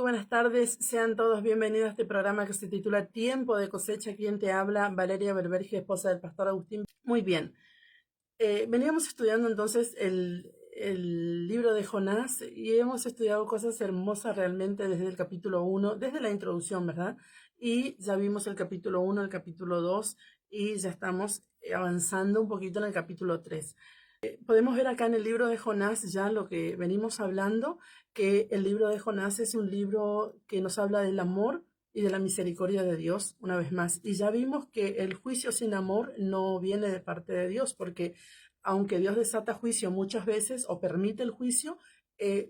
buenas tardes. Sean todos bienvenidos a este programa que se titula Tiempo de cosecha. ¿Quién te habla? Valeria Berberge, esposa del pastor Agustín. Muy bien. Veníamos estudiando entonces el libro de Jonás y hemos estudiado cosas hermosas realmente desde el capítulo 1, desde la introducción, ¿verdad? Y ya vimos el capítulo 1, el capítulo 2 y ya estamos avanzando un poquito en el capítulo 3. Podemos ver acá en el libro de Jonás ya lo que venimos hablando, que el libro de Jonás es un libro que nos habla del amor y de la misericordia de Dios, una vez más. Y ya vimos que el juicio sin amor no viene de parte de Dios, porque aunque Dios desata juicio muchas veces o permite el juicio,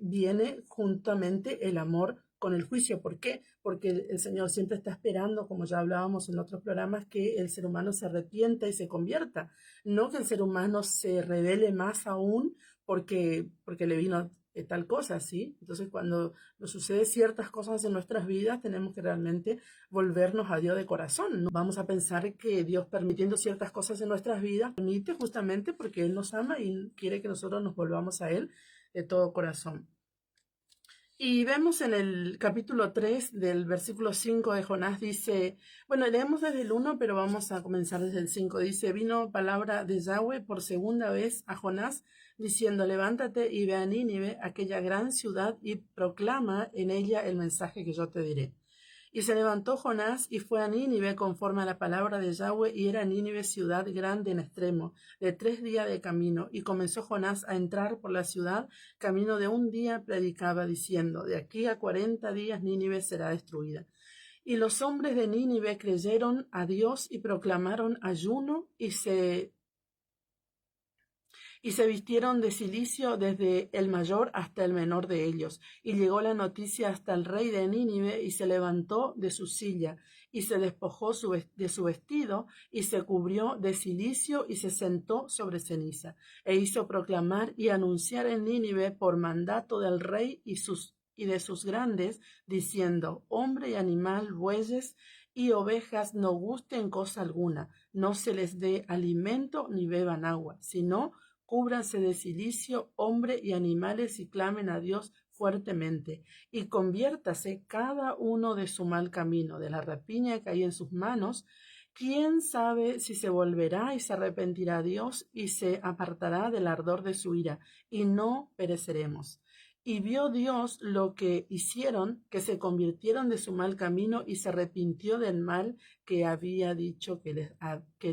viene juntamente el amor con el juicio. ¿Por qué? Porque el Señor siempre está esperando, como ya hablábamos en otros programas, que el ser humano se arrepienta y se convierta. No que el ser humano se revele más aún porque le vino tal cosa, ¿sí? Entonces, cuando nos sucede ciertas cosas en nuestras vidas, tenemos que realmente volvernos a Dios de corazón. No vamos a pensar que Dios permitiendo ciertas cosas en nuestras vidas, permite justamente porque Él nos ama y quiere que nosotros nos volvamos a Él de todo corazón. Y vemos en el capítulo 3 del versículo 5 de Jonás, dice, bueno, leemos desde el 1, pero vamos a comenzar desde el 5. Dice, vino palabra de Yahweh por segunda vez a Jonás, diciendo, levántate y ve a Nínive, aquella gran ciudad, y proclama en ella el mensaje que yo te diré. Y se levantó Jonás y fue a Nínive conforme a la palabra de Yahweh, y era Nínive ciudad grande en extremo, de 3 días de camino. Y comenzó Jonás a entrar por la ciudad, camino de un día predicaba, diciendo, de aquí a 40 días Nínive será destruida. Y los hombres de Nínive creyeron a Dios y proclamaron ayuno y se vistieron de cilicio desde el mayor hasta el menor de ellos. Y llegó la noticia hasta el rey de Nínive, y se levantó de su silla, y se despojó de su vestido, y se cubrió de cilicio, y se sentó sobre ceniza. E hizo proclamar y anunciar en Nínive por mandato del rey y de sus grandes, diciendo, hombre y animal, bueyes y ovejas no gusten cosa alguna, no se les dé alimento ni beban agua, sino cúbranse de cilicio, hombre y animales, y clamen a Dios fuertemente, y conviértase cada uno de su mal camino, de la rapiña que hay en sus manos. ¿Quién sabe si se volverá y se arrepentirá Dios y se apartará del ardor de su ira, y no pereceremos? Y vio Dios lo que hicieron, que se convirtieron de su mal camino, y se arrepintió del mal que había dicho que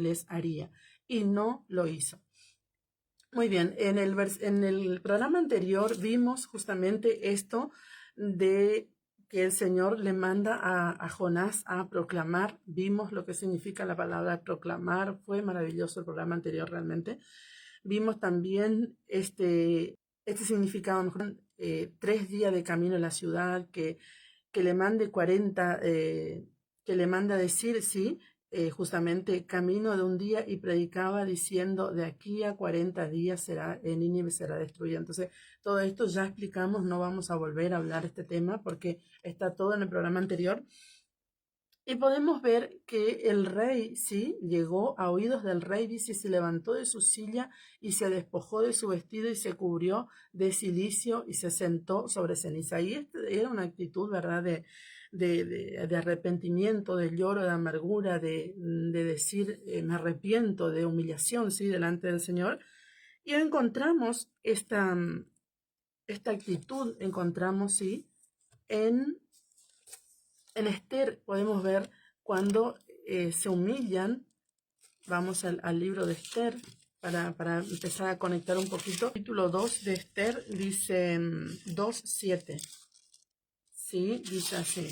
les haría, y no lo hizo. Muy bien, en el programa anterior vimos justamente esto de que el Señor le manda a Jonás a proclamar. Vimos lo que significa la palabra proclamar. Fue maravilloso el programa anterior realmente. Vimos también este significado, mejor, 3 días de camino a la ciudad, que le mande 40, que le manda decir, sí, justamente camino de un día, y predicaba diciendo, de aquí a 40 días será, Nínive será destruida. Entonces, todo esto ya explicamos, no vamos a volver a hablar de este tema porque está todo en el programa anterior. Y podemos ver que el rey, sí, llegó a oídos del rey, dice, se levantó de su silla y se despojó de su vestido y se cubrió de cilicio y se sentó sobre ceniza. Y era una actitud, ¿verdad?, de arrepentimiento, de lloro, de amargura, de decir, me arrepiento, de humillación, sí, delante del Señor. Y encontramos esta actitud, encontramos, sí, en Esther. Podemos ver cuando se humillan. Vamos al libro de Esther para empezar a conectar un poquito. Capítulo 2 de Esther dice 2:7. Sí, dice así.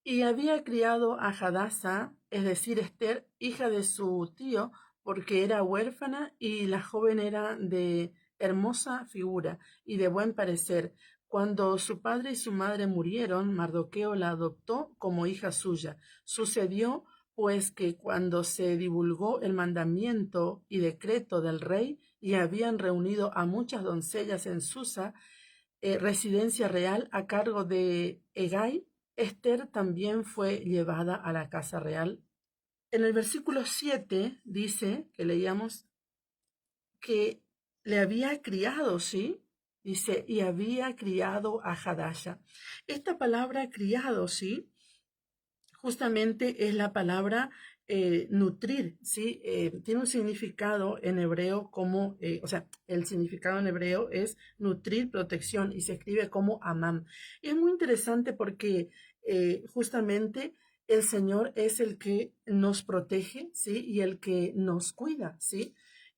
Y había criado a Hadasa, es decir, Esther, hija de su tío, porque era huérfana, y la joven era de hermosa figura y de buen parecer. Cuando su padre y su madre murieron, Mardoqueo la adoptó como hija suya. Sucedió, pues, que cuando se divulgó el mandamiento y decreto del rey, y habían reunido a muchas doncellas en Susa, residencia real a cargo de Hegai, Esther también fue llevada a la casa real. En el versículo 7 dice, que leíamos, que le había criado, ¿sí? Dice, y había criado a Hadasha. Esta palabra criado, ¿sí? Justamente es la palabra nutrir, ¿sí? Tiene un significado en hebreo como, o sea, el significado en hebreo es nutrir, protección, y se escribe como amam. Y es muy interesante porque justamente el Señor es el que nos protege, ¿sí? Y el que nos cuida, ¿sí?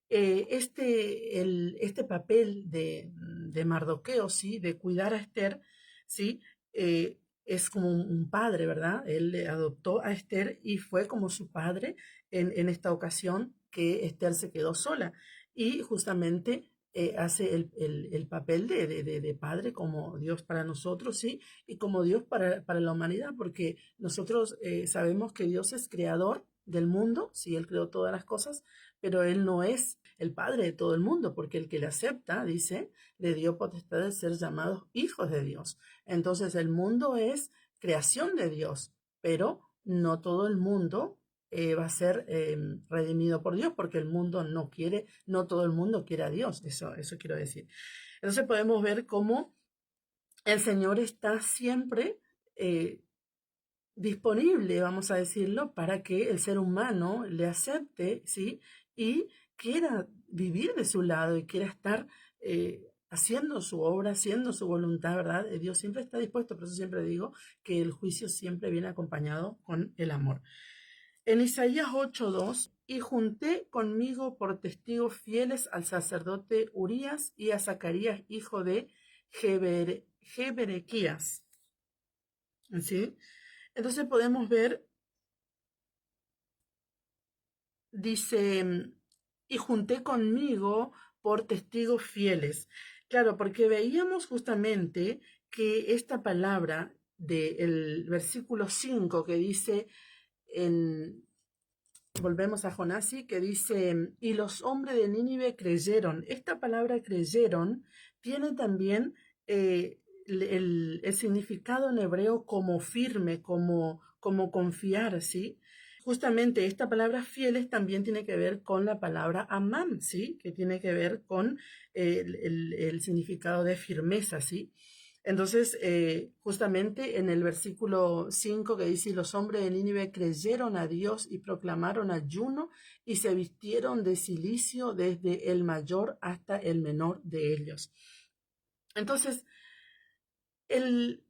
Este papel de Mardoqueo, ¿sí? De cuidar a Esther, ¿sí? Es como un padre, ¿verdad? Él le adoptó a Esther y fue como su padre en esta ocasión que Esther se quedó sola. Y justamente hace el papel de padre como Dios para nosotros, ¿sí? Y como Dios para la humanidad, porque nosotros sabemos que Dios es creador del mundo, sí, Él creó todas las cosas, pero Él no es el padre de todo el mundo, porque el que le acepta, dice, le dio potestad de ser llamados hijos de Dios. Entonces el mundo es creación de Dios, pero no todo el mundo va a ser redimido por Dios, porque el mundo no quiere, no todo el mundo quiere a Dios, eso quiero decir. Entonces podemos ver cómo el Señor está siempre disponible, vamos a decirlo, para que el ser humano le acepte, ¿sí? Y quiera vivir de su lado y quiera estar haciendo su obra, haciendo su voluntad, ¿verdad? Dios siempre está dispuesto, por eso siempre digo que el juicio siempre viene acompañado con el amor. En Isaías 8:2, y junté conmigo por testigos fieles al sacerdote Urías y a Zacarías, hijo de Jeberequías, ¿sí? Entonces podemos ver, dice, y junté conmigo por testigos fieles. Claro, porque veíamos justamente que esta palabra del versículo 5 que dice, en, volvemos a Jonás, que dice, y los hombres de Nínive creyeron. Esta palabra creyeron tiene también el significado en hebreo como firme, como confiar, ¿sí? Justamente esta palabra fieles también tiene que ver con la palabra amán, ¿sí? Que tiene que ver con el significado de firmeza, ¿sí? Entonces, justamente en el versículo 5 que dice, los hombres de Nínive creyeron a Dios y proclamaron ayuno y se vistieron de cilicio desde el mayor hasta el menor de ellos. Entonces, el,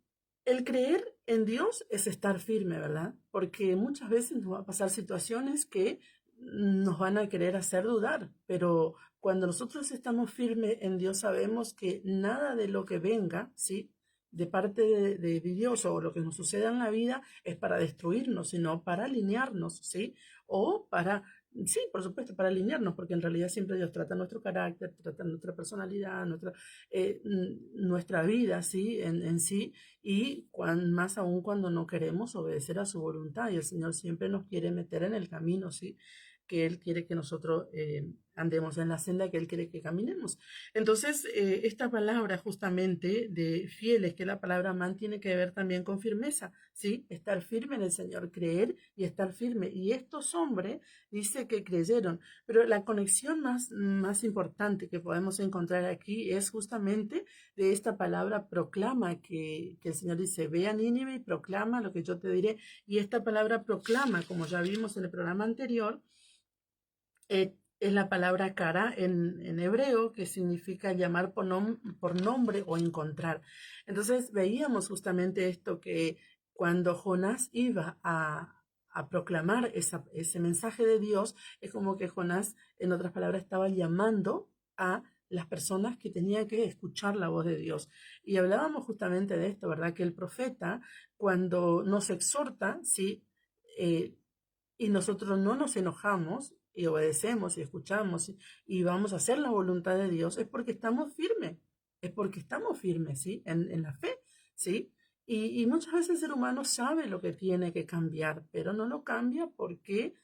el creer en Dios es estar firme, ¿verdad? Porque muchas veces nos va a pasar situaciones que nos van a querer hacer dudar, pero cuando nosotros estamos firmes en Dios sabemos que nada de lo que venga, ¿sí? De parte de Dios o lo que nos suceda en la vida es para destruirnos, sino para alinearnos, ¿sí? O para, sí, por supuesto, para alinearnos, porque en realidad siempre Dios trata nuestro carácter, trata nuestra personalidad, nuestra vida, ¿sí? En sí, y más aún cuando no queremos obedecer a su voluntad, y el Señor siempre nos quiere meter en el camino, ¿sí? Que Él quiere que nosotros andemos en la senda que Él quiere que caminemos. Entonces, esta palabra justamente de fieles, que la palabra man tiene que ver también con firmeza, ¿sí? Estar firme en el Señor, creer y estar firme. Y estos hombres dice que creyeron, pero la conexión más importante que podemos encontrar aquí es justamente de esta palabra proclama, que el Señor dice, ve a Nínive y proclama lo que yo te diré. Y esta palabra proclama, como ya vimos en el programa anterior, es la palabra cara en hebreo, que significa llamar por nombre o encontrar. Entonces veíamos justamente esto, que cuando Jonás iba a proclamar ese mensaje de Dios, es como que Jonás, en otras palabras, estaba llamando a las personas que tenían que escuchar la voz de Dios. Y hablábamos justamente de esto, ¿verdad? Que el profeta, cuando nos exhorta, ¿sí? Eh, y nosotros no nos enojamos y obedecemos y escuchamos y vamos a hacer la voluntad de Dios, es porque estamos firmes, es porque estamos firmes, ¿sí? En la fe, ¿sí? Y muchas veces el ser humano sabe lo que tiene que cambiar, pero no lo cambia porque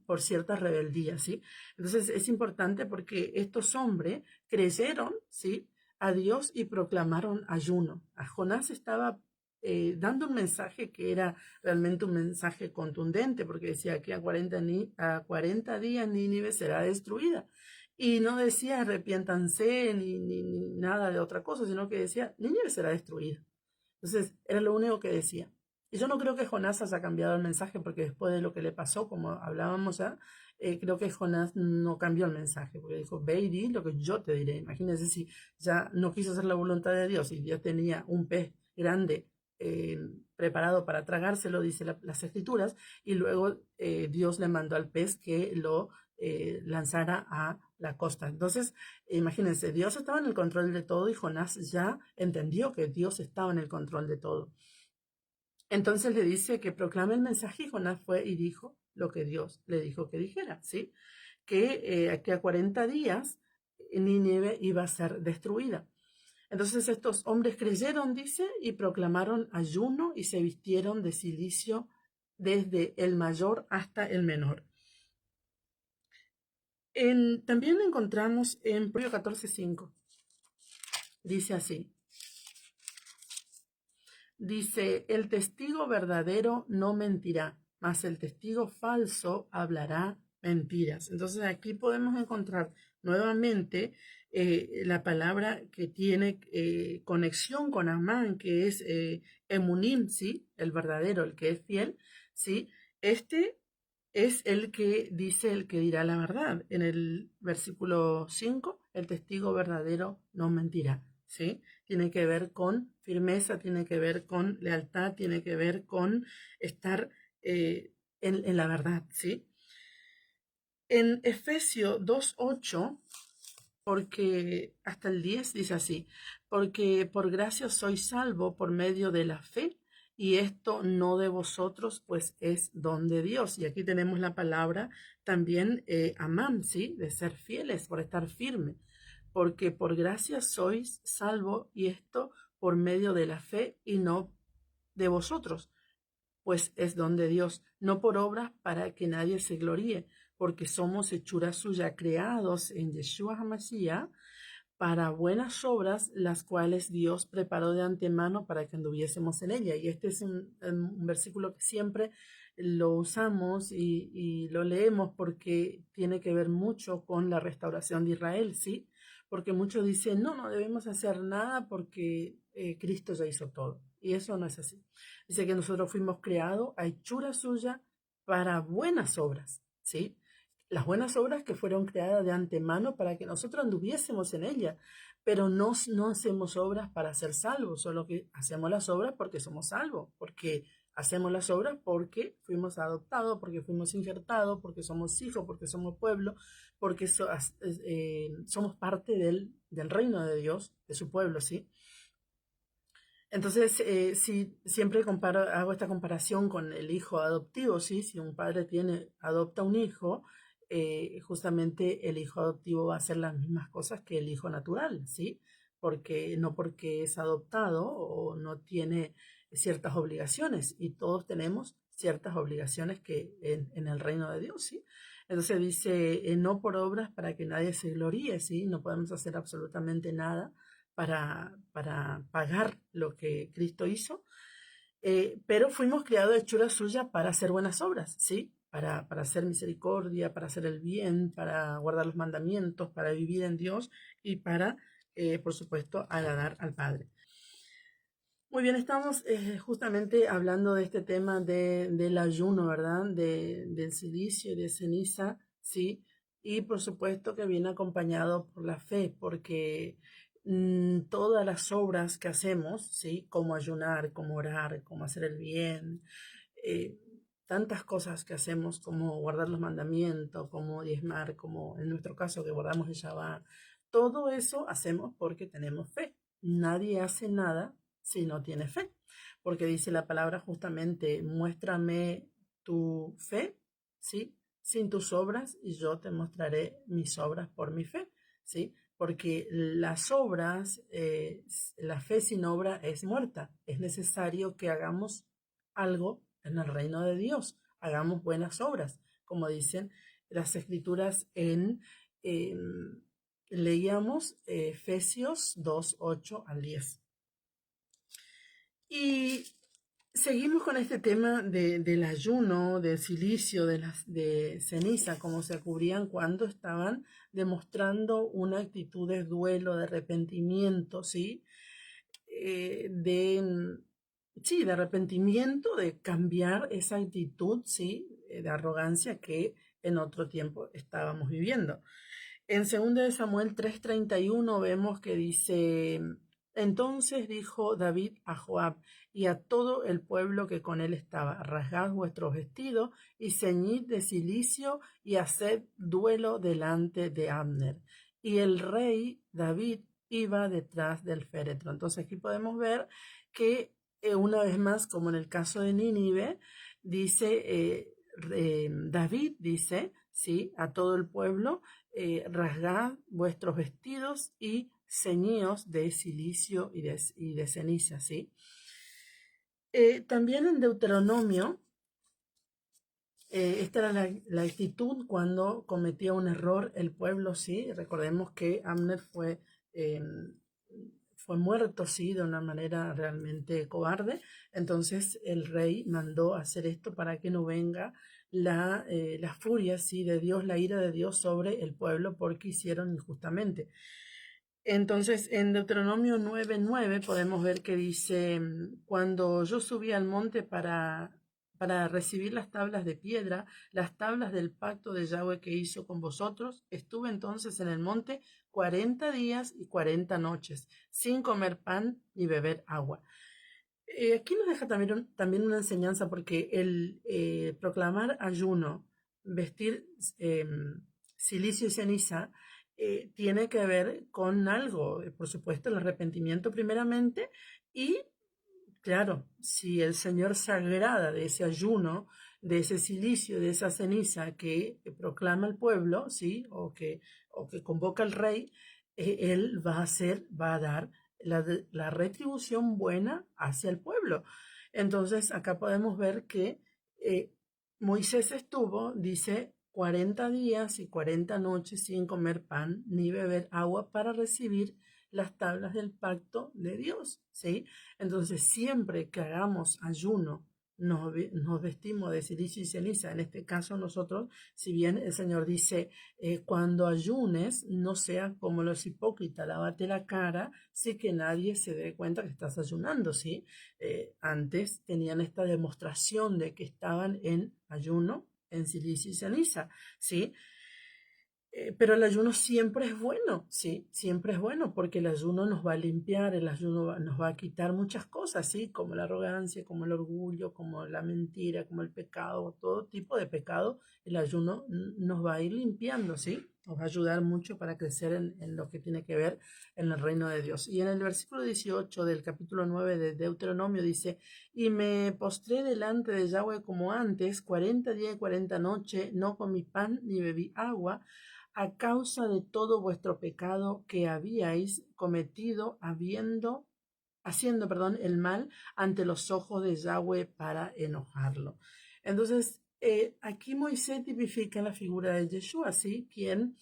por cierta rebeldía, ¿sí? Entonces es importante porque estos hombres creyeron, ¿sí? A Dios y proclamaron ayuno. A Jonás estaba dando un mensaje que era realmente un mensaje contundente, porque decía que a 40 días Nínive será destruida. Y no decía arrepiéntanse ni nada de otra cosa, sino que decía, Nínive será destruida. Entonces, era lo único que decía. Y yo no creo que Jonás haya cambiado el mensaje, porque después de lo que le pasó, como hablábamos ya, creo que Jonás no cambió el mensaje, porque dijo, ve y di lo que yo te diré. Imagínense si ya no quiso hacer la voluntad de Dios y Dios tenía un pez grande eh, preparado para tragárselo, dice las escrituras, y luego Dios le mandó al pez que lo lanzara a la costa. Entonces, imagínense, Dios estaba en el control de todo y Jonás ya entendió que Dios estaba en el control de todo. Entonces le dice que proclame el mensaje y Jonás fue y dijo lo que Dios le dijo que dijera, ¿sí? Que a 40 días Nínive iba a ser destruida. Entonces estos hombres creyeron, dice, y proclamaron ayuno y se vistieron de cilicio desde el mayor hasta el menor. También encontramos en Proverbio 14:5. Dice así. Dice, el testigo verdadero no mentirá, mas el testigo falso hablará mentiras. Entonces aquí podemos encontrar nuevamente la palabra que tiene conexión con Amán, que es emunim, ¿sí? El verdadero, el que es fiel, ¿sí? Este es el que dice el que dirá la verdad. En el versículo 5, el testigo verdadero no mentirá, ¿sí? Tiene que ver con firmeza, tiene que ver con lealtad, tiene que ver con estar en la verdad, ¿sí? En Efesios 2:8, porque hasta el 10 dice así, porque por gracia sois salvo por medio de la fe, y esto no de vosotros, pues es don de Dios. Y aquí tenemos la palabra también amam, ¿sí? De ser fieles, por estar firme, porque por gracia sois salvo, y esto por medio de la fe y no de vosotros, pues es don de Dios, no por obras para que nadie se gloríe, porque somos hechura suya, creados en Yeshua HaMashiach para buenas obras, las cuales Dios preparó de antemano para que anduviésemos en ella. Y este es un versículo que siempre lo usamos y lo leemos porque tiene que ver mucho con la restauración de Israel, ¿sí? Porque muchos dicen, no debemos hacer nada porque Cristo ya hizo todo. Y eso no es así. Dice que nosotros fuimos creados a hechura suya para buenas obras, ¿sí? Las buenas obras que fueron creadas de antemano para que nosotros anduviésemos en ella, pero no hacemos obras para ser salvos, solo que hacemos las obras porque somos salvos, porque hacemos las obras porque fuimos adoptados, porque fuimos injertados, porque somos hijos, porque somos pueblo, porque somos parte del reino de Dios, de su pueblo, ¿sí? Entonces, si siempre hago esta comparación con el hijo adoptivo, ¿sí? Si un padre adopta un hijo, justamente el hijo adoptivo va a hacer las mismas cosas que el hijo natural, ¿sí? Porque es adoptado o no tiene ciertas obligaciones, y todos tenemos ciertas obligaciones que en el reino de Dios, ¿sí? Entonces dice, no por obras para que nadie se gloríe, ¿sí? No podemos hacer absolutamente nada para pagar lo que Cristo hizo, pero fuimos creados de hechura suya para hacer buenas obras, ¿sí? Para hacer misericordia, para hacer el bien, para guardar los mandamientos, para vivir en Dios y para, por supuesto, agradar al Padre. Muy bien, estamos justamente hablando de este tema del ayuno, ¿verdad? Del silicio y de ceniza, ¿sí? Y por supuesto que viene acompañado por la fe, porque todas las obras que hacemos, ¿sí? Como ayunar, como orar, como hacer el bien, eh, tantas cosas que hacemos como guardar los mandamientos, como diezmar, como en nuestro caso que guardamos el Shabbat, todo eso hacemos porque tenemos fe. Nadie hace nada si no tiene fe, porque dice la palabra justamente, muéstrame tu fe, ¿sí? Sin tus obras, y yo te mostraré mis obras por mi fe, ¿sí? Porque las obras, la fe sin obra es muerta. Es necesario que hagamos algo en el reino de Dios, hagamos buenas obras, como dicen las escrituras leíamos Efesios 2:8 al 10. Y Seguimos con este tema del ayuno, del silicio, de ceniza, cómo se cubrían cuando estaban demostrando una actitud de duelo, de arrepentimiento, ¿sí? Sí, de arrepentimiento, de cambiar esa actitud, ¿sí? De arrogancia que en otro tiempo estábamos viviendo. En 2 de Samuel 3:31 vemos que dice, entonces dijo David a Joab y a todo el pueblo que con él estaba, rasgad vuestros vestidos y ceñid de cilicio y haced duelo delante de Abner. Y el rey David iba detrás del féretro. Entonces aquí podemos ver que una vez más, como en el caso de Nínive, dice, David dice, sí, a todo el pueblo, rasgad vuestros vestidos y ceñíos de silicio y de ceniza, ¿sí? También en Deuteronomio, esta era la actitud cuando cometía un error el pueblo, ¿sí? Recordemos que Amner eh, fue muerto, sí, de una manera realmente cobarde. Entonces el rey mandó hacer esto para que no venga la furia, sí, de Dios, la ira de Dios sobre el pueblo porque hicieron injustamente. Entonces, en Deuteronomio 9:9 podemos ver que dice, cuando yo subí al monte para recibir las tablas de piedra, las tablas del pacto de Yahweh que hizo con vosotros, estuve entonces en el monte 40 días y 40 noches, sin comer pan ni beber agua. Aquí nos deja también una enseñanza porque el proclamar ayuno, vestir silicio y ceniza, tiene que ver con algo, por supuesto, el arrepentimiento primeramente y, claro, si el Señor se agrada de ese ayuno, de ese silicio, de esa ceniza que proclama el pueblo, ¿sí? O que convoca el rey, Él va a dar la retribución buena hacia el pueblo. Entonces, acá podemos ver que eh, Moisés estuvo, dice, 40 días y 40 noches sin comer pan ni beber agua para recibir las tablas del pacto de Dios, ¿sí? Entonces, siempre que hagamos ayuno, nos vestimos de silicio y ceniza. En este caso, nosotros, si bien el Señor dice, cuando ayunes, no seas como los hipócritas, lávate la cara, sí que nadie se dé cuenta que estás ayunando, ¿sí? Antes tenían esta demostración de que estaban en ayuno, en silicio y ceniza, ¿sí? Pero el ayuno siempre es bueno, ¿sí? Siempre es bueno porque el ayuno nos va a limpiar, el ayuno nos va a quitar muchas cosas, ¿sí? Como la arrogancia, como el orgullo, como la mentira, como el pecado, todo tipo de pecado, el ayuno nos va a ir limpiando, ¿sí? Nos va a ayudar mucho para crecer en lo que tiene que ver en el reino de Dios. Y en el versículo 18 del capítulo 9 de Deuteronomio dice, y me postré delante de Yahweh como antes, 40 días y 40 noches, no comí pan ni bebí agua, a causa de todo vuestro pecado que habíais cometido, haciendo, perdón, el mal ante los ojos de Yahweh para enojarlo. Entonces, aquí Moisés tipifica la figura de Yeshua, ¿sí? Quien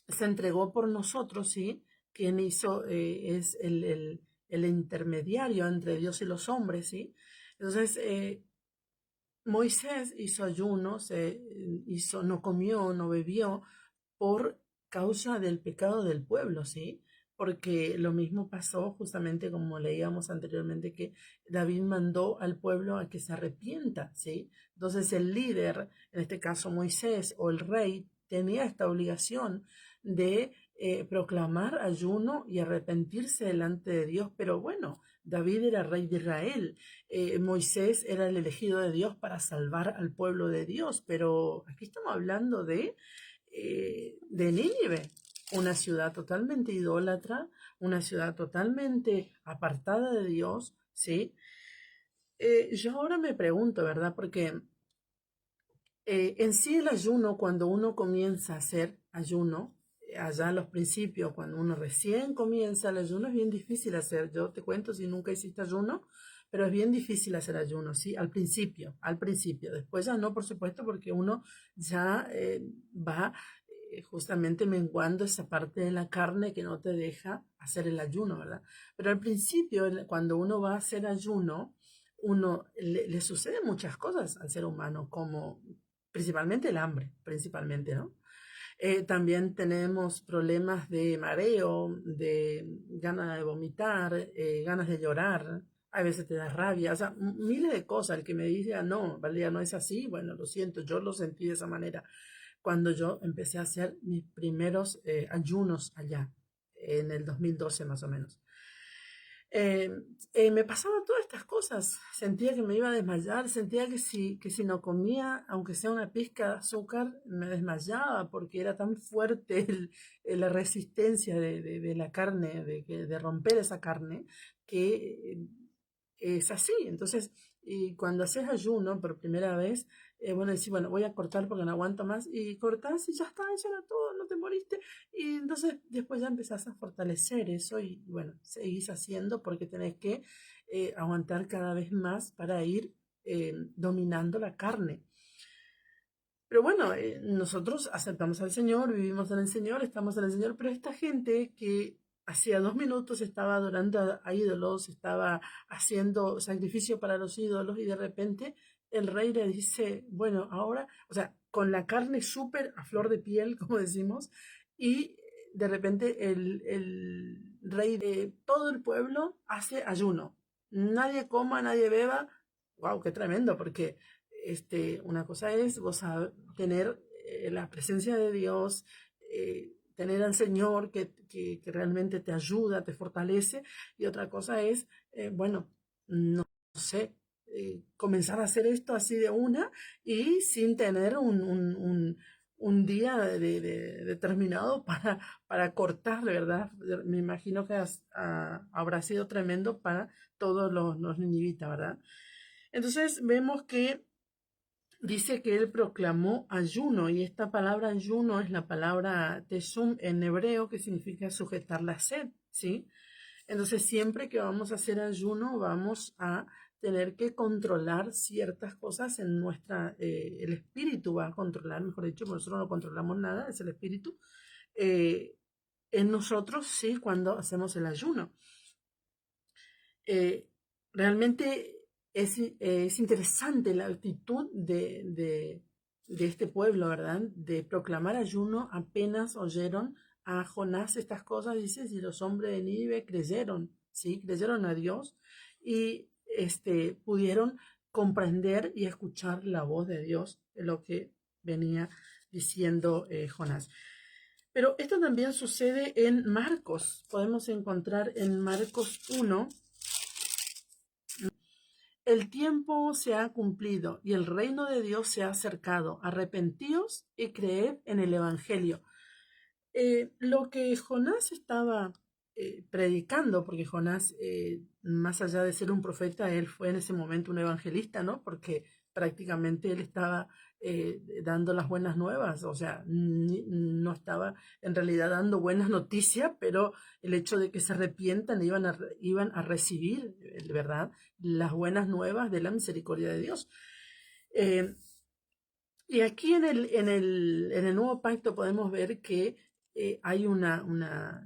se entregó por nosotros, ¿sí? Quien es el intermediario entre Dios y los hombres, ¿sí? Entonces, Moisés hizo ayuno, no comió, no bebió, por causa del pecado del pueblo, ¿sí? Porque lo mismo pasó justamente como leíamos anteriormente que David mandó al pueblo a que se arrepienta, ¿sí? Entonces el líder, en este caso Moisés o el rey, tenía esta obligación de proclamar ayuno y arrepentirse delante de Dios, pero bueno, David era rey de Israel, Moisés era el elegido de Dios para salvar al pueblo de Dios, pero aquí estamos hablando de Nínive, una ciudad totalmente idólatra, una ciudad totalmente apartada de Dios, ¿sí? Yo ahora me pregunto, ¿verdad? Porque en sí el ayuno, cuando uno comienza a hacer ayuno, allá a los principios, cuando uno recién comienza el ayuno, es bien difícil hacer. Yo te cuento si nunca hiciste ayuno, pero es bien difícil hacer ayuno, ¿sí? Al principio. Después ya no, por supuesto, porque uno ya va justamente menguando esa parte de la carne que no te deja hacer el ayuno, ¿verdad? Pero al principio, cuando uno va a hacer ayuno, le suceden muchas cosas al ser humano, como principalmente el hambre, principalmente, ¿no? También tenemos problemas de mareo, de ganas de vomitar, ganas de llorar, a veces te da rabia, o sea, miles de cosas. El que me dice, "Ah, no, Valeria, no es así", bueno, lo siento, yo lo sentí de esa manera cuando yo empecé a hacer mis primeros ayunos allá, en el 2012 más o menos. Eh, Me pasaban todas estas cosas. Sentía que me iba a desmayar, sentía que si no comía, aunque sea una pizca de azúcar, me desmayaba porque era tan fuerte la resistencia de la carne, de romper esa carne, que es así. Entonces, y cuando haces ayuno por primera vez, bueno, decís, bueno, voy a cortar porque no aguanto más, y cortás y ya está, eso era todo, no te moriste. Y entonces después ya empezás a fortalecer eso y bueno, seguís haciendo porque tenés que aguantar cada vez más para ir dominando la carne. Pero bueno, nosotros aceptamos al Señor, vivimos en el Señor, estamos en el Señor, pero esta gente que hacía 2 minutos estaba adorando a ídolos, estaba haciendo sacrificio para los ídolos y de repente el rey le dice, bueno, ahora, o sea, con la carne súper a flor de piel, como decimos, y de repente el rey de todo el pueblo hace ayuno. Nadie coma, nadie beba. Wow, qué tremendo, porque una cosa es vos tener la presencia de Dios, tener al Señor que realmente te ayuda, te fortalece, y otra cosa es, bueno, no sé, comenzar a hacer esto así de una y sin tener un día determinado para cortar, ¿verdad? Me imagino que habrá sido tremendo para todos los ninivitas, ¿verdad? Entonces vemos que dice que él proclamó ayuno, y esta palabra ayuno es la palabra tesum en hebreo, que significa sujetar la sed, ¿sí? Entonces siempre que vamos a hacer ayuno vamos a tener que controlar ciertas cosas en el espíritu va a controlar, mejor dicho, porque nosotros no controlamos nada, es el espíritu, eh, en nosotros sí cuando hacemos el ayuno. Eh, Realmente es interesante la actitud de este pueblo, ¿verdad? De proclamar ayuno apenas oyeron a Jonás estas cosas, dice, y los hombres de Nínive creyeron, ¿sí? Creyeron a Dios y pudieron comprender y escuchar la voz de Dios, de lo que venía diciendo Jonás. Pero esto también sucede en Marcos. Podemos encontrar en Marcos 1. El tiempo se ha cumplido y el reino de Dios se ha acercado. Arrepentíos y creed en el Evangelio. Lo que Jonás estaba predicando, porque Jonás, más allá de ser un profeta, él fue en ese momento un evangelista, ¿no? Porque prácticamente él estaba dando las buenas nuevas, o sea, no estaba en realidad dando buenas noticias, pero el hecho de que se arrepientan iban a recibir, ¿verdad? Las buenas nuevas de la misericordia de Dios. Eh, y aquí en el Nuevo Pacto podemos ver que hay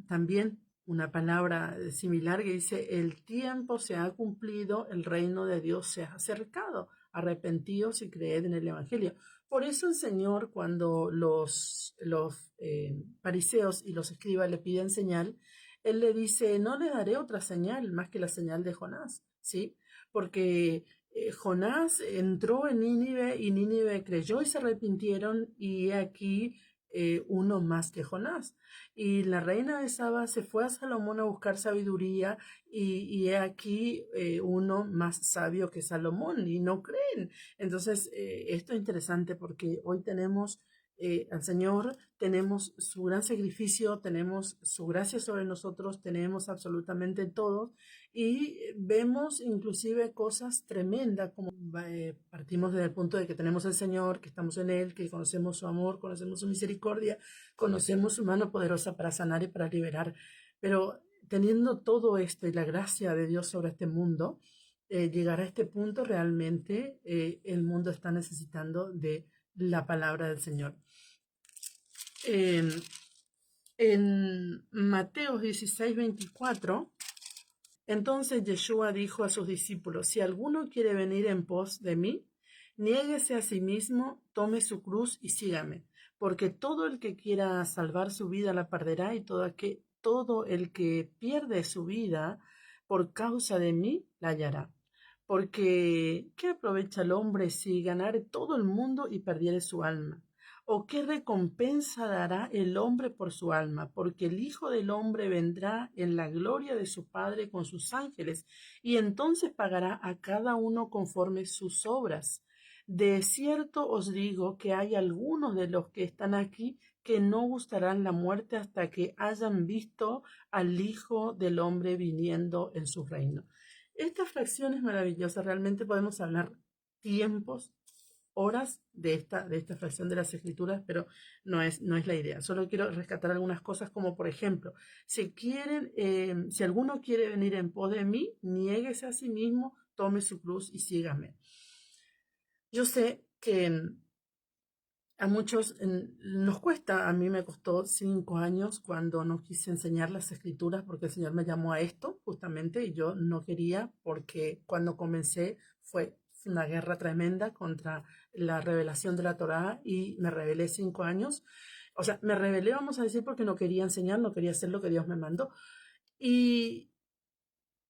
también una palabra similar que dice, el tiempo se ha cumplido, el reino de Dios se ha acercado, arrepentíos y creed en el Evangelio. Por eso el Señor, cuando los fariseos y los escribas le piden señal, Él le dice, no le daré otra señal más que la señal de Jonás, ¿sí? Porque Jonás entró en Nínive y Nínive creyó y se arrepintieron, y aquí uno más que Jonás. Y la reina de Saba se fue a Salomón a buscar sabiduría, y he aquí uno más sabio que Salomón, y no creen. Entonces, esto es interesante porque hoy tenemos al Señor, tenemos su gran sacrificio, tenemos su gracia sobre nosotros, tenemos absolutamente todo, y vemos inclusive cosas tremendas, como partimos desde el punto de que tenemos al Señor, que estamos en Él, que conocemos su amor, conocemos su misericordia, conocemos su mano poderosa para sanar y para liberar. Pero teniendo todo esto y la gracia de Dios sobre este mundo, llegar a este punto realmente el mundo está necesitando de la palabra del Señor. En Mateo 16:24 Entonces Yeshua dijo a sus discípulos: si alguno quiere venir en pos de mí, niéguese a sí mismo, tome su cruz y sígame. Porque todo el que quiera salvar su vida la perderá, y todo el que pierde su vida por causa de mí la hallará. Porque ¿qué aprovecha el hombre si ganare todo el mundo y perdiere su alma? ¿O qué recompensa dará el hombre por su alma? Porque el Hijo del Hombre vendrá en la gloria de su Padre con sus ángeles, y entonces pagará a cada uno conforme sus obras. De cierto os digo que hay algunos de los que están aquí que no gustarán la muerte hasta que hayan visto al Hijo del Hombre viniendo en su reino. Esta fracción es maravillosa, realmente podemos hablar tiempos, horas de esta fracción de las escrituras, pero no es la idea. Solo quiero rescatar algunas cosas, como por ejemplo, si alguno quiere venir en pos de mí, niéguese a sí mismo, tome su cruz y sígame. Yo sé que a muchos nos cuesta. A mí me costó 5 años cuando no quise enseñar las escrituras, porque el Señor me llamó a esto justamente y yo no quería, porque cuando comencé fue una guerra tremenda contra la revelación de la Torá, y me rebelé 5 años. O sea, me rebelé, vamos a decir, porque no quería enseñar, no quería hacer lo que Dios me mandó. Y,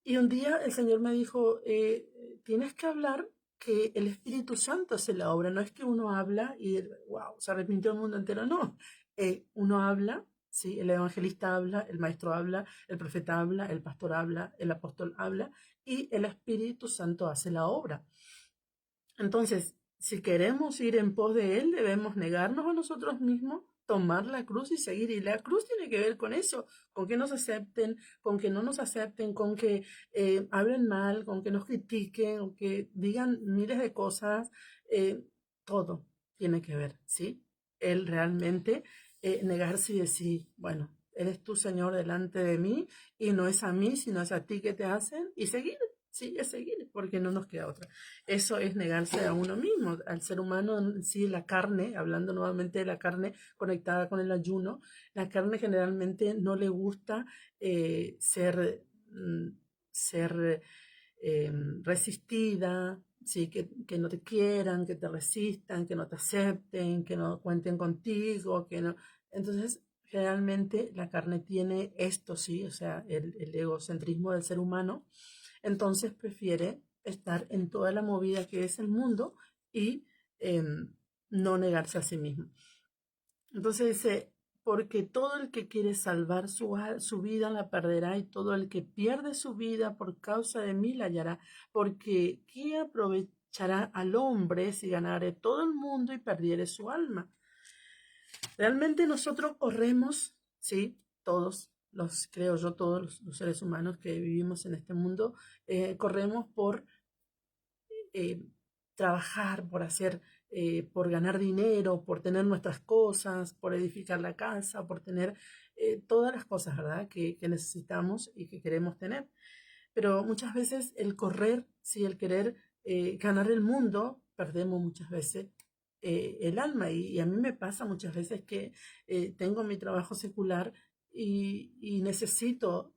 y un día el Señor me dijo: tienes que hablar, que el Espíritu Santo hace la obra. No es que uno habla y, wow, se arrepintió el mundo entero. No, uno habla, ¿sí? El evangelista habla, el maestro habla, el profeta habla, el pastor habla, el apóstol habla, y el Espíritu Santo hace la obra. Entonces, si queremos ir en pos de Él, debemos negarnos a nosotros mismos, tomar la cruz y seguir. Y la cruz tiene que ver con eso, con que nos acepten, con que no nos acepten, con que hablen mal, con que nos critiquen, o que digan miles de cosas. Todo tiene que ver, ¿sí? Él realmente negarse y decir: bueno, eres tú, Señor, delante de mí, y no es a mí, sino es a ti que te hacen, y seguir. Sí, es seguir, porque no nos queda otra. Eso es negarse a uno mismo, al ser humano. Sí, la carne, hablando nuevamente de la carne conectada con el ayuno, la carne generalmente no le gusta ser resistida, ¿sí? Que no te quieran, que te resistan, que no te acepten, que no cuenten contigo, que no. Entonces, generalmente la carne tiene esto, sí, o sea, el egocentrismo del ser humano. Entonces prefiere estar en toda la movida que es el mundo, y no negarse a sí mismo. Entonces dice: porque todo el que quiere salvar su vida la perderá, y todo el que pierde su vida por causa de mí la hallará. Porque ¿qué aprovechará al hombre si ganare todo el mundo y perdiere su alma? Realmente nosotros corremos, sí, creo yo, todos los seres humanos que vivimos en este mundo, corremos por eh, trabajar, por ganar dinero, por tener nuestras cosas, por edificar la casa, por tener todas las cosas, ¿verdad?, que necesitamos y que queremos tener. Pero muchas veces el correr, sí, el querer ganar el mundo, perdemos muchas veces el alma. Y a mí me pasa muchas veces que tengo mi trabajo secular, y necesito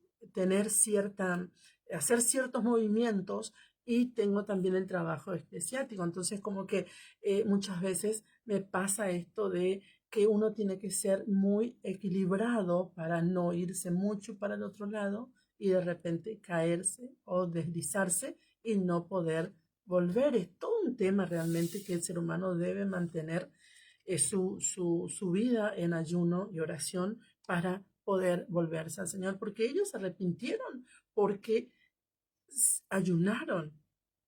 hacer ciertos movimientos, y tengo también el trabajo eclesiástico. Entonces, como que muchas veces me pasa esto de que uno tiene que ser muy equilibrado para no irse mucho para el otro lado y de repente caerse o deslizarse y no poder volver. Es todo un tema realmente, que el ser humano debe mantener su vida en ayuno y oración para poder volverse al Señor, porque ellos se arrepintieron, porque ayunaron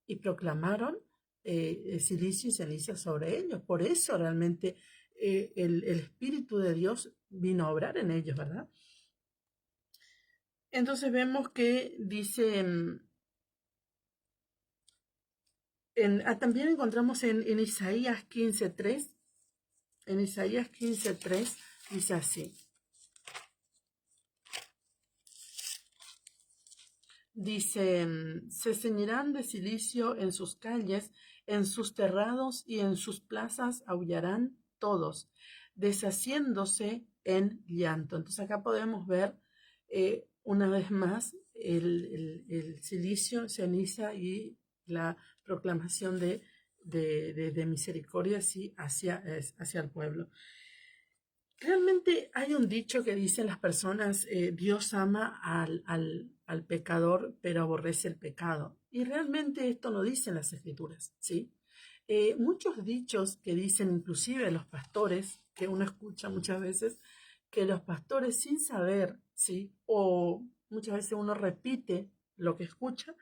y proclamaron silicio y ceniza sobre ellos. Por eso realmente el Espíritu de Dios vino a obrar en ellos, ¿verdad? Entonces vemos que dice, también encontramos en Isaías 15:3, en Isaías 15:3 dice así: dice, se ceñirán de cilicio en sus calles, en sus terrados y en sus plazas aullarán todos, deshaciéndose en llanto. Entonces acá podemos ver una vez más el silicio, ceniza y la proclamación de misericordia sí, hacia el pueblo. Realmente hay un dicho que dicen las personas, Dios ama al pecador, pero aborrece el pecado. Y realmente esto no dicen las escrituras, ¿sí? Muchos dichos que dicen inclusive los pastores, que uno escucha muchas veces, que los pastores sin saber, ¿sí? O muchas veces uno repite lo que escucha,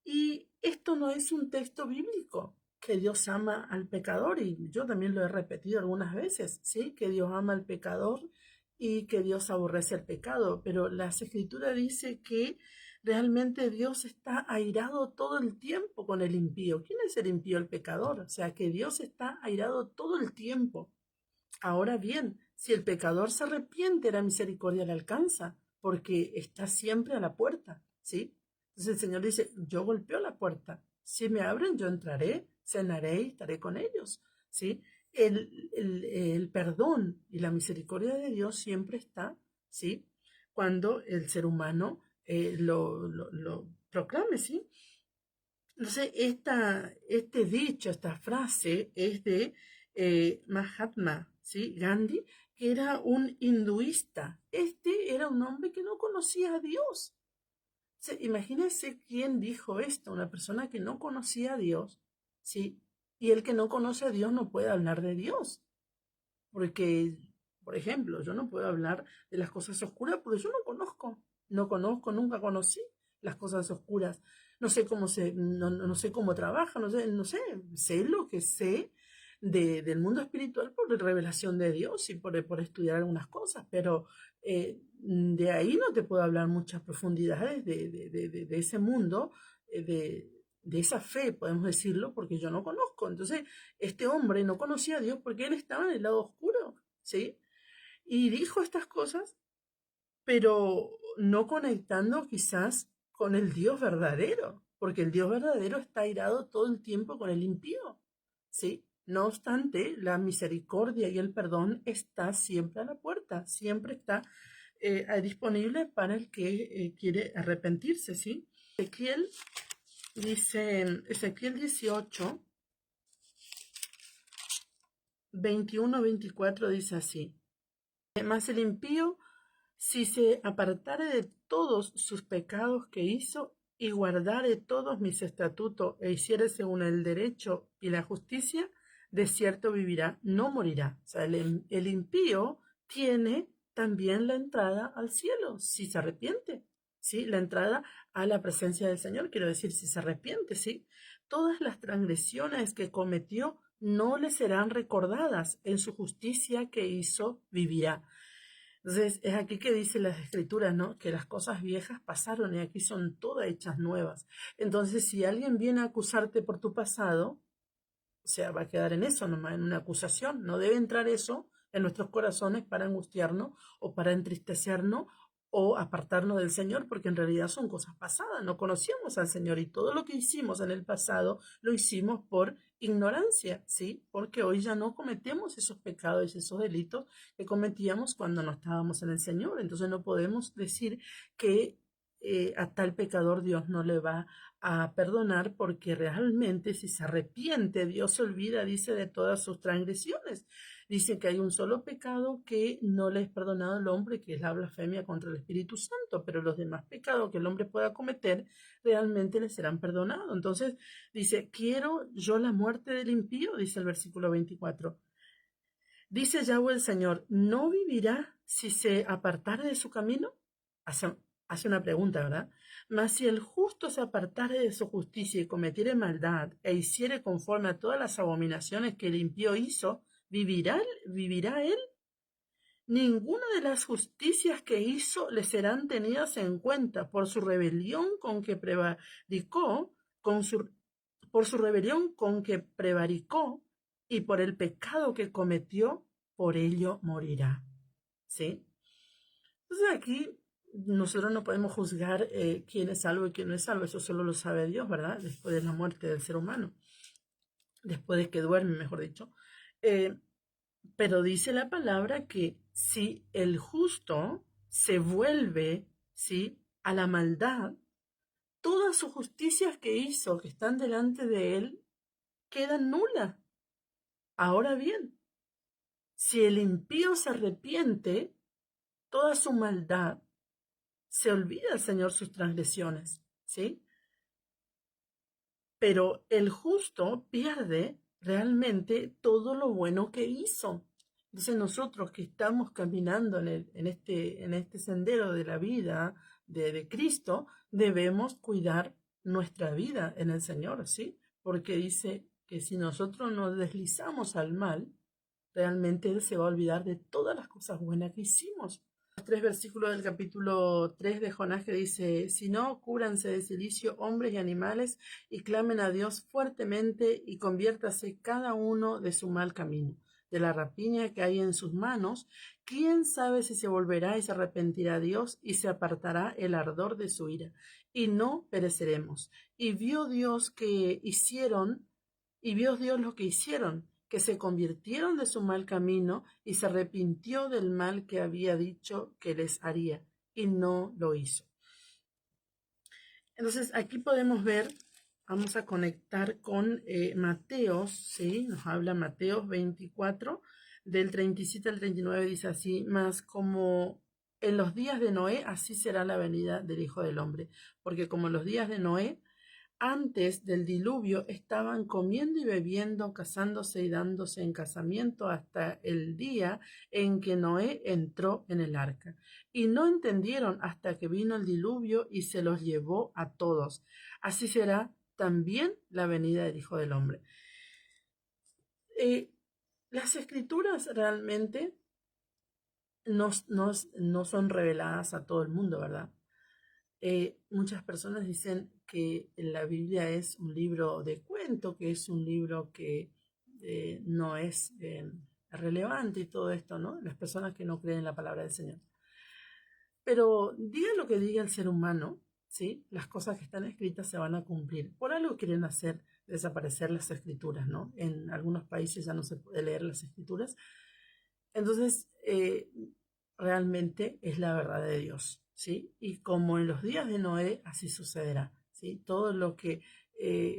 y esto no es un texto bíblico, que Dios ama al pecador, y yo también lo he repetido algunas veces, ¿sí? Que Dios ama al pecador y que Dios aborrece el pecado, pero la Escritura dice que realmente Dios está airado todo el tiempo con el impío. ¿Quién es el impío? El pecador. O sea, que Dios está airado todo el tiempo. Ahora bien, si el pecador se arrepiente, la misericordia le alcanza, porque está siempre a la puerta, ¿sí? Entonces el Señor dice, yo golpeo la puerta, si me abren, yo entraré, cenaré y estaré con ellos, ¿sí? El perdón y la misericordia de Dios siempre está, ¿sí? Cuando el ser humano lo proclame, ¿sí? Entonces, este dicho, esta frase es de Mahatma, ¿sí? Gandhi, que era un hinduista. Este era un hombre que no conocía a Dios. O sea, imagínense quién dijo esto, una persona que no conocía a Dios, ¿sí? Y el que no conoce a Dios no puede hablar de Dios. Porque, por ejemplo, yo no puedo hablar de las cosas oscuras porque yo no conozco, nunca conocí las cosas oscuras. No sé cómo no sé cómo trabaja, sé lo que sé del mundo espiritual por revelación de Dios y por estudiar algunas cosas, pero de ahí no te puedo hablar muchas profundidades de ese mundo, de esa fe, podemos decirlo, porque yo no conozco. Entonces, este hombre no conocía a Dios porque él estaba en el lado oscuro, ¿sí? Y dijo estas cosas, pero no conectando quizás con el Dios verdadero, porque el Dios verdadero está airado todo el tiempo con el impío, ¿sí? No obstante, la misericordia y el perdón está siempre a la puerta, siempre está disponible para el que quiere arrepentirse, ¿sí? Ezequiel dice, Ezequiel 18, 21-24 dice así: Mas el impío, si se apartare de todos sus pecados que hizo, y guardare todos mis estatutos, e hiciere según el derecho y la justicia, de cierto vivirá, no morirá. O sea, el impío tiene también la entrada al cielo, si se arrepiente, ¿sí? La entrada a la presencia del Señor, quiero decir, si se arrepiente, ¿sí? Todas las transgresiones que cometió no le serán recordadas, en su justicia que hizo vivirá. Entonces, es aquí que dice las escrituras, ¿no? Que las cosas viejas pasaron y aquí son todas hechas nuevas. Entonces, si alguien viene a acusarte por tu pasado, o sea, va a quedar en eso nomás, en una acusación. No debe entrar eso en nuestros corazones para angustiarnos o para entristecernos o apartarnos del Señor, porque en realidad son cosas pasadas. No conocíamos al Señor y todo lo que hicimos en el pasado lo hicimos por ignorancia, ¿sí? Porque hoy ya no cometemos esos pecados y esos delitos que cometíamos cuando no estábamos en el Señor. Entonces no podemos decir que a tal pecador Dios no le va a perdonar, porque realmente si se arrepiente, Dios se olvida, dice, de todas sus transgresiones. Dice que hay un solo pecado que no le es perdonado al hombre, que es la blasfemia contra el Espíritu Santo, pero los demás pecados que el hombre pueda cometer realmente le serán perdonados. Entonces dice, quiero yo la muerte del impío, dice el versículo 24. Dice Yahweh el Señor, ¿no vivirá si se apartare de su camino? Hace una pregunta, ¿verdad? Mas si el justo se apartare de su justicia y cometiere maldad e hiciere conforme a todas las abominaciones que el impío hizo, ¿vivirá él? Ninguna de las justicias que hizo le serán tenidas en cuenta por su rebelión con que prevaricó, por su rebelión con que prevaricó y por el pecado que cometió, por ello morirá. ¿Sí? Entonces aquí nosotros no podemos juzgar quién es salvo y quién no es salvo, eso solo lo sabe Dios, ¿verdad? Después de la muerte del ser humano, después de que duerme, mejor dicho. Eh, pero dice la palabra que si el justo se vuelve, ¿sí? a la maldad, todas sus justicias que hizo, que están delante de él, quedan nulas. Ahora bien, si el impío se arrepiente, toda su maldad, se olvida el Señor sus transgresiones, ¿sí? Pero el justo pierde realmente todo lo bueno que hizo. Entonces nosotros que estamos caminando en este sendero de la vida de Cristo, debemos cuidar nuestra vida en el Señor, ¿sí? Porque dice que si nosotros nos deslizamos al mal, realmente Él se va a olvidar de todas las cosas buenas que hicimos. Los 3 versículos del capítulo 3 de Jonás que dice, si no, cúbranse de cilicio hombres y animales y clamen a Dios fuertemente y conviértase cada uno de su mal camino, de la rapiña que hay en sus manos. ¿Quién sabe si se volverá y se arrepentirá Dios y se apartará el ardor de su ira? Y no pereceremos. Y vio Dios lo que hicieron, que se convirtieron de su mal camino y se arrepintió del mal que había dicho que les haría, y no lo hizo. Entonces aquí podemos ver, vamos a conectar con Mateos, ¿sí? Nos habla Mateos 24, del 37 al 39, dice así, más como en los días de Noé, así será la venida del Hijo del Hombre, porque como en los días de Noé, antes del diluvio estaban comiendo y bebiendo, casándose y dándose en casamiento hasta el día en que Noé entró en el arca. Y no entendieron hasta que vino el diluvio y se los llevó a todos. Así será también la venida del Hijo del Hombre. Las escrituras realmente no son reveladas a todo el mundo, ¿verdad? Muchas personas dicen que la Biblia es un libro de cuento, que es un libro que no es relevante y todo esto, ¿no? Las personas que no creen en la palabra del Señor. Pero diga lo que diga el ser humano, ¿sí? Las cosas que están escritas se van a cumplir. Por algo quieren hacer desaparecer las escrituras, ¿no? En algunos países ya no se puede leer las escrituras. Entonces, realmente es la verdad de Dios, ¿sí? Y como en los días de Noé, así sucederá, ¿sí? Todo lo que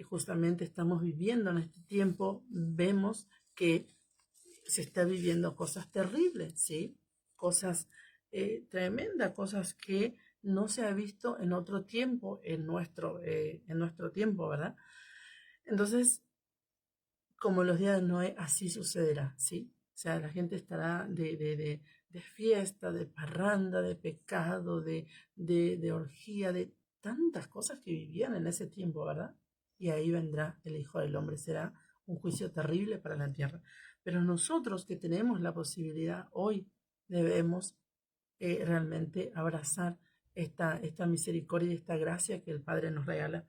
justamente estamos viviendo en este tiempo, vemos que se está viviendo cosas terribles, ¿sí? Cosas tremendas, cosas que no se ha visto en otro tiempo, en nuestro tiempo, ¿verdad? Entonces, como en los días de Noé, así sucederá, ¿sí? O sea, la gente estará de fiesta, de parranda, de pecado, de orgía, de tantas cosas que vivían en ese tiempo, ¿verdad? Y ahí vendrá el Hijo del Hombre. Será un juicio terrible para la tierra. Pero nosotros que tenemos la posibilidad hoy, debemos realmente abrazar esta misericordia y esta gracia que el Padre nos regala.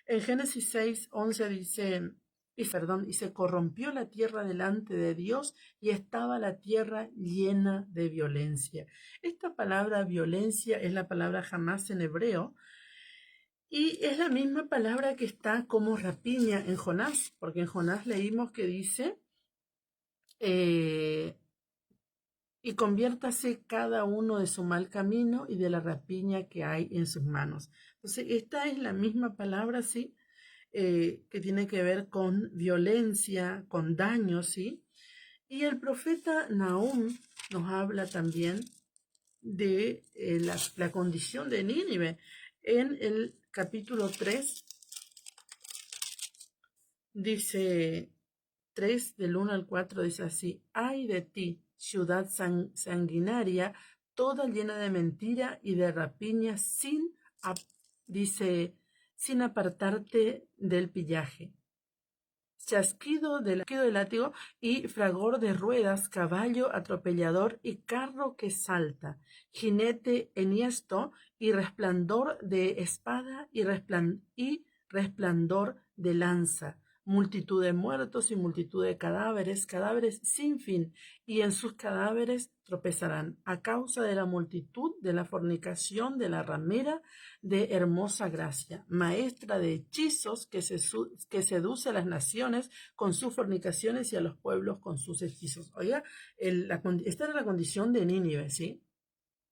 En Génesis 6:11 dice, y se corrompió la tierra delante de Dios y estaba la tierra llena de violencia. Esta palabra violencia es la palabra jamás en hebreo y es la misma palabra que está como rapiña en Jonás, porque en Jonás leímos que dice, eh, y conviértase cada uno de su mal camino y de la rapiña que hay en sus manos. Entonces, esta es la misma palabra, ¿sí? Que tiene que ver con violencia, con daño, ¿sí? Y el profeta Nahum nos habla también de la condición de Nínive. En el capítulo 3 dice 3 del 1 al 4 dice así, ay de ti, ciudad sanguinaria, toda llena de mentira y de rapiña, dice, sin apartarte del pillaje. Chasquido del látigo y fragor de ruedas, caballo atropellador y carro que salta, jinete enhiesto y resplandor de espada y resplandor de lanza, multitud de muertos y multitud de cadáveres, cadáveres sin fin, y en sus cadáveres tropezarán, a causa de la multitud de la fornicación de la ramera de hermosa gracia, maestra de hechizos que seduce a las naciones con sus fornicaciones y a los pueblos con sus hechizos. Oiga, esta era la condición de Nínive, ¿sí?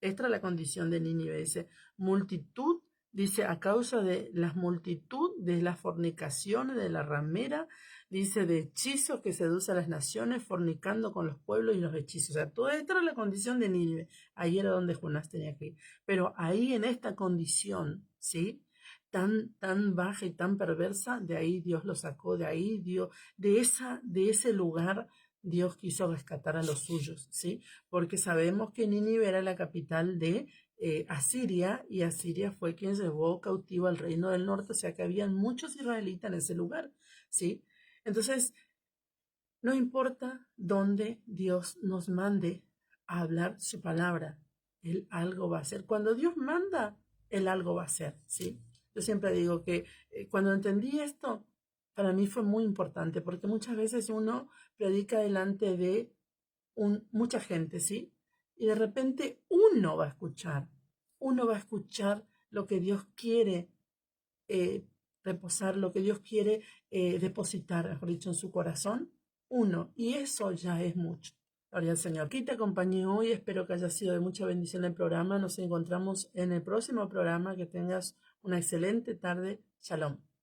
Esta es la condición de Nínive. Dice, multitud, dice, a causa de la multitud de las fornicaciones, de la ramera, dice, de hechizos que seduce a las naciones, fornicando con los pueblos y los hechizos. O sea, toda esta era la condición de Nínive. Ahí era donde Jonás tenía que ir. Pero ahí en esta condición, ¿sí? Tan baja y tan perversa, de ahí Dios lo sacó, de ahí Dios, de ese lugar Dios quiso rescatar a los suyos, ¿sí? Porque sabemos que Nínive era la capital de Asiria, y Asiria fue quien llevó cautivo al reino del norte, o sea que habían muchos israelitas en ese lugar, ¿sí? Entonces, no importa dónde Dios nos mande a hablar su palabra, Él algo va a hacer. Cuando Dios manda, Él algo va a hacer, ¿sí? Yo siempre digo que cuando entendí esto, para mí fue muy importante, porque muchas veces uno predica delante de mucha gente, ¿sí? Y de repente uno va a escuchar lo que Dios quiere eh, reposar, lo que Dios quiere depositar, mejor dicho, en su corazón, uno, y eso ya es mucho. Gloria al Señor. Aquí te acompañé hoy, espero que haya sido de mucha bendición el programa. Nos encontramos en el próximo programa. Que tengas una excelente tarde. Shalom.